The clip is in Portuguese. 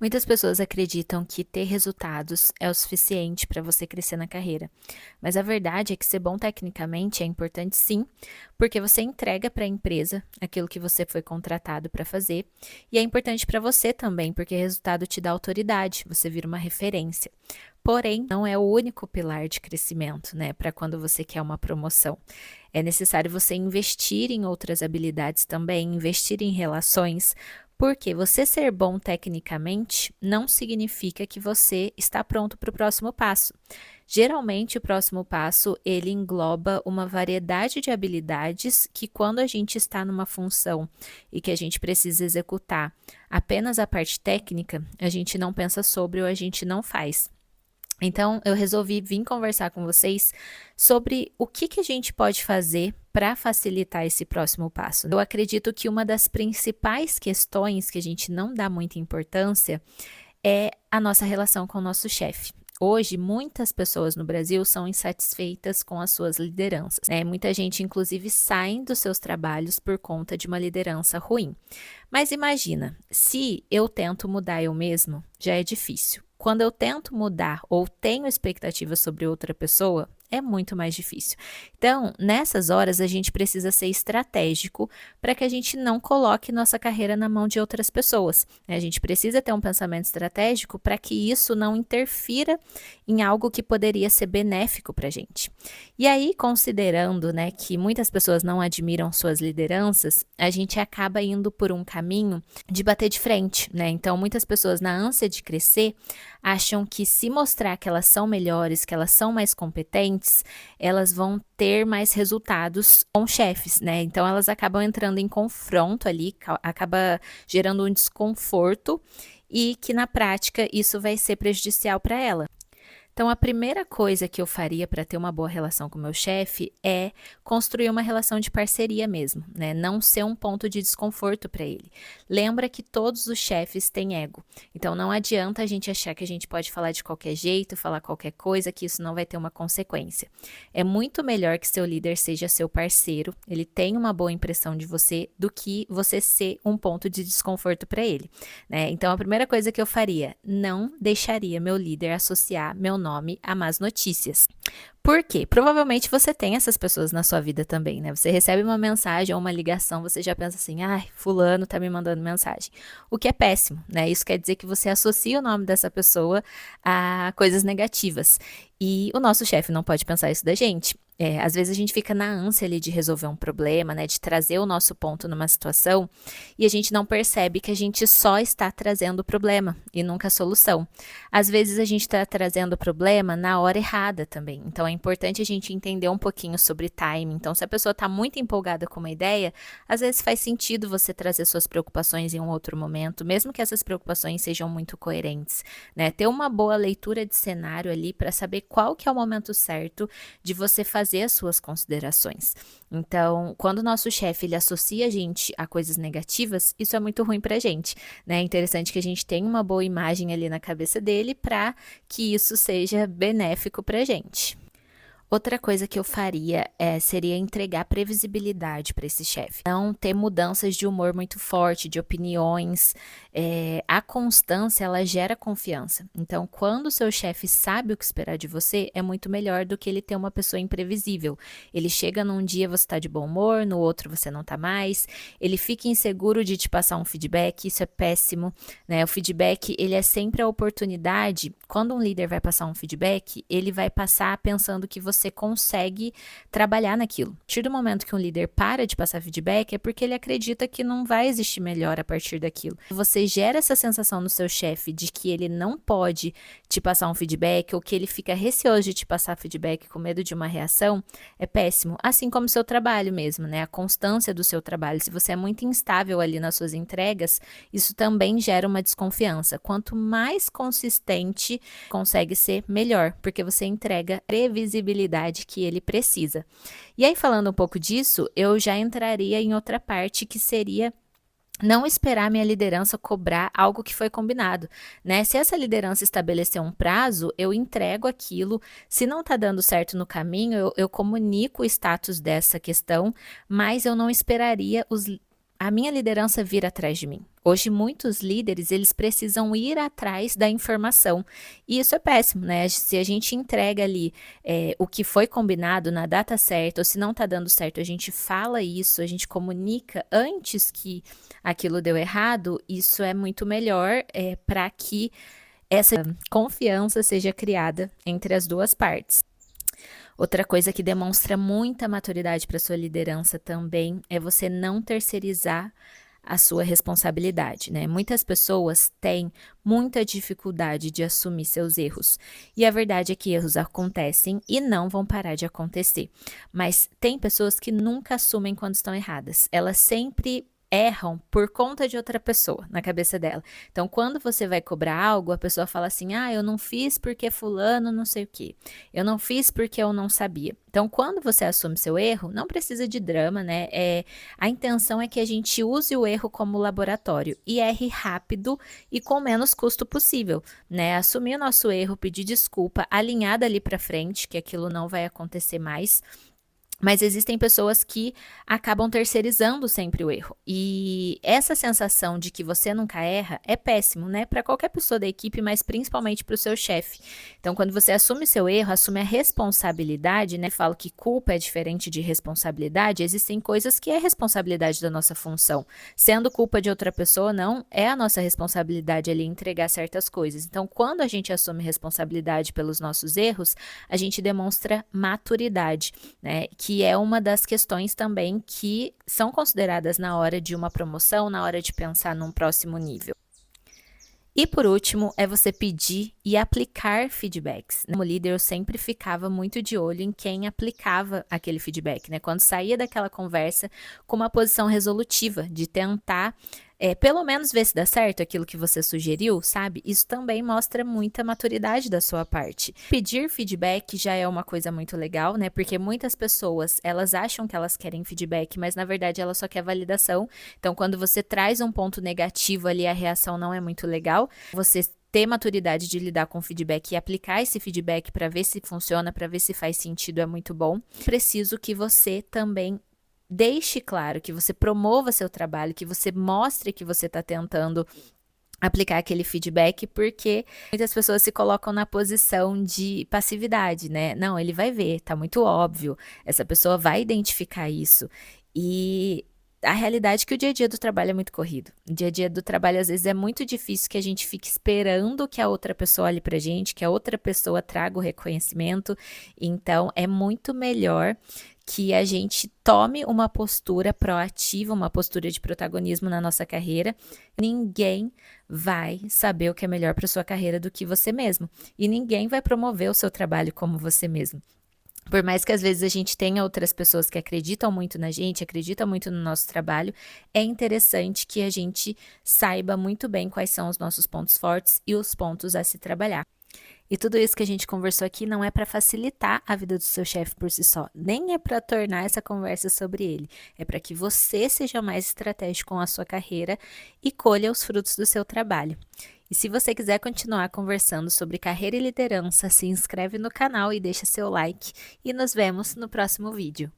Muitas pessoas acreditam que ter resultados é o suficiente para você crescer na carreira, mas a verdade é que ser bom tecnicamente é importante sim, porque você entrega para a empresa aquilo que você foi contratado para fazer, e é importante para você também, porque resultado te dá autoridade, você vira uma referência. Porém, não é o único pilar de crescimento, né, para quando você quer uma promoção. É necessário você investir em outras habilidades também, investir em relações, porque você ser bom tecnicamente não significa que você está pronto para o próximo passo. Geralmente, o próximo passo ele engloba uma variedade de habilidades que, quando a gente está numa função e que a gente precisa executar apenas a parte técnica, a gente não pensa sobre ou a gente não faz. Então, eu resolvi vir conversar com vocês sobre o que a gente pode fazer para facilitar esse próximo passo. Eu acredito que uma das principais questões que a gente não dá muita importância é a nossa relação com o nosso chefe. Hoje, muitas pessoas no Brasil são insatisfeitas com as suas lideranças, né? Muita gente, inclusive, sai dos seus trabalhos por conta de uma liderança ruim. Mas imagina, se eu tento mudar eu mesmo, já é difícil. Quando eu tento mudar ou tenho expectativas sobre outra pessoa, é muito mais difícil. Então, nessas horas, a gente precisa ser estratégico para que a gente não coloque nossa carreira na mão de outras pessoas. A gente precisa ter um pensamento estratégico para que isso não interfira em algo que poderia ser benéfico para a gente. E aí, considerando, né, que muitas pessoas não admiram suas lideranças, a gente acaba indo por um caminho de bater de frente, né? Então, muitas pessoas, na ânsia de crescer, acham que se mostrar que elas são melhores, que elas são mais competentes, elas vão ter mais resultados com chefes, né? Então elas acabam entrando em confronto ali, acaba gerando um desconforto e que na prática isso vai ser prejudicial para ela. Então, a primeira coisa que eu faria para ter uma boa relação com o meu chefe é construir uma relação de parceria mesmo, né? Não ser um ponto de desconforto para ele. Lembra que todos os chefes têm ego. Então, não adianta a gente achar que a gente pode falar de qualquer jeito, falar qualquer coisa, que isso não vai ter uma consequência. É muito melhor que seu líder seja seu parceiro, ele tenha uma boa impressão de você, do que você ser um ponto de desconforto para ele, né? Então, a primeira coisa que eu faria, não deixaria meu líder associar meu nome a más notícias. Por quê? Provavelmente você tem essas pessoas na sua vida também, né? Você recebe uma mensagem ou uma ligação, você já pensa assim, ai, fulano tá me mandando mensagem. O que é péssimo, né? Isso quer dizer que você associa o nome dessa pessoa a coisas negativas. E o nosso chefe não pode pensar isso da gente. Às vezes a gente fica na ânsia ali de resolver um problema, né? De trazer o nosso ponto numa situação e a gente não percebe que a gente só está trazendo o problema e nunca a solução. Às vezes a gente está trazendo o problema na hora errada também. Então é importante a gente entender um pouquinho sobre timing. Então, se a pessoa está muito empolgada com uma ideia, às vezes faz sentido você trazer suas preocupações em um outro momento, mesmo que essas preocupações sejam muito coerentes, né? Ter uma boa leitura de cenário ali para saber qual que é o momento certo de você fazer as suas considerações. Então, quando o nosso chefe ele associa a gente a coisas negativas, isso é muito ruim pra gente, né? É interessante que a gente tenha uma boa imagem ali na cabeça dele para que isso seja benéfico pra gente. Outra coisa que eu faria seria entregar previsibilidade para esse chefe. Não ter mudanças de humor muito forte, de opiniões. A constância, ela gera confiança. Então, quando o seu chefe sabe o que esperar de você, é muito melhor do que ele ter uma pessoa imprevisível. Ele chega num dia você está de bom humor, no outro você não está mais. Ele fica inseguro de te passar um feedback, isso é péssimo, né? O feedback, ele é sempre a oportunidade. Quando um líder vai passar um feedback, ele vai passar pensando que você consegue trabalhar naquilo. A partir do momento que um líder para de passar feedback, é porque ele acredita que não vai existir melhor a partir daquilo. Você gera essa sensação no seu chefe de que ele não pode te passar um feedback ou que ele fica receoso de te passar feedback com medo de uma reação, é péssimo. Assim como o seu trabalho mesmo, né? A constância do seu trabalho. Se você é muito instável ali nas suas entregas, isso também gera uma desconfiança. Quanto mais consistente consegue ser, melhor, porque você entrega previsibilidade que ele precisa. E aí, falando um pouco disso, eu já entraria em outra parte que seria não esperar minha liderança cobrar algo que foi combinado, né? Se essa liderança estabelecer um prazo, eu entrego aquilo. Se não tá dando certo no caminho, eu comunico o status dessa questão, mas eu não esperaria a minha liderança vir atrás de mim. Hoje, muitos líderes, eles precisam ir atrás da informação, e isso é péssimo, né? Se a gente entrega ali o que foi combinado na data certa, ou se não tá dando certo, a gente fala isso, a gente comunica antes que aquilo deu errado, isso é muito melhor para que essa confiança seja criada entre as duas partes. Outra coisa que demonstra muita maturidade para sua liderança também é você não terceirizar a sua responsabilidade, né? Muitas pessoas têm muita dificuldade de assumir seus erros. E a verdade é que erros acontecem e não vão parar de acontecer. Mas tem pessoas que nunca assumem quando estão erradas. Elas sempre erram por conta de outra pessoa na cabeça dela. Então, quando você vai cobrar algo, a pessoa fala assim: ah, eu não fiz porque fulano não sei o quê. Eu não fiz porque eu não sabia. Então, quando você assume seu erro, não precisa de drama, né? A intenção é que a gente use o erro como laboratório e erre rápido e com menos custo possível, né? Assumir o nosso erro, pedir desculpa, alinhar dali para frente, que aquilo não vai acontecer mais. Mas existem pessoas que acabam terceirizando sempre o erro. E essa sensação de que você nunca erra é péssimo, né? Para qualquer pessoa da equipe, mas principalmente para o seu chefe. Então, quando você assume seu erro, assume a responsabilidade, né? Falo que culpa é diferente de responsabilidade. Existem coisas que é responsabilidade da nossa função. Sendo culpa de outra pessoa, não é a nossa responsabilidade ali entregar certas coisas. Então, quando a gente assume responsabilidade pelos nossos erros, a gente demonstra maturidade, né? Que é uma das questões também que são consideradas na hora de uma promoção, na hora de pensar num próximo nível. E por último, é você pedir e aplicar feedbacks. Como líder, eu sempre ficava muito de olho em quem aplicava aquele feedback, né? Quando saía daquela conversa com uma posição resolutiva, de tentar pelo menos ver se dá certo aquilo que você sugeriu, sabe? Isso também mostra muita maturidade da sua parte. Pedir feedback já é uma coisa muito legal, né? Porque muitas pessoas, elas acham que elas querem feedback, mas na verdade ela só quer validação. Então, quando você traz um ponto negativo ali, a reação não é muito legal. Você ter maturidade de lidar com feedback e aplicar esse feedback para ver se funciona, para ver se faz sentido, é muito bom. Preciso que você também deixe claro, que você promova seu trabalho, que você mostre que você está tentando aplicar aquele feedback, porque muitas pessoas se colocam na posição de passividade, né? Não, ele vai ver, tá muito óbvio, essa pessoa vai identificar isso. E a realidade é que o dia a dia do trabalho é muito corrido. O dia a dia do trabalho, às vezes, é muito difícil que a gente fique esperando que a outra pessoa olhe pra gente, que a outra pessoa traga o reconhecimento. Então, é muito melhor que a gente tome uma postura proativa, uma postura de protagonismo na nossa carreira. Ninguém vai saber o que é melhor para sua carreira do que você mesmo. E ninguém vai promover o seu trabalho como você mesmo. Por mais que às vezes a gente tenha outras pessoas que acreditam muito na gente, acreditam muito no nosso trabalho, é interessante que a gente saiba muito bem quais são os nossos pontos fortes e os pontos a se trabalhar. E tudo isso que a gente conversou aqui não é para facilitar a vida do seu chefe por si só, nem é para tornar essa conversa sobre ele. É para que você seja mais estratégico com a sua carreira e colha os frutos do seu trabalho. E se você quiser continuar conversando sobre carreira e liderança, se inscreve no canal e deixa seu like. E nos vemos no próximo vídeo.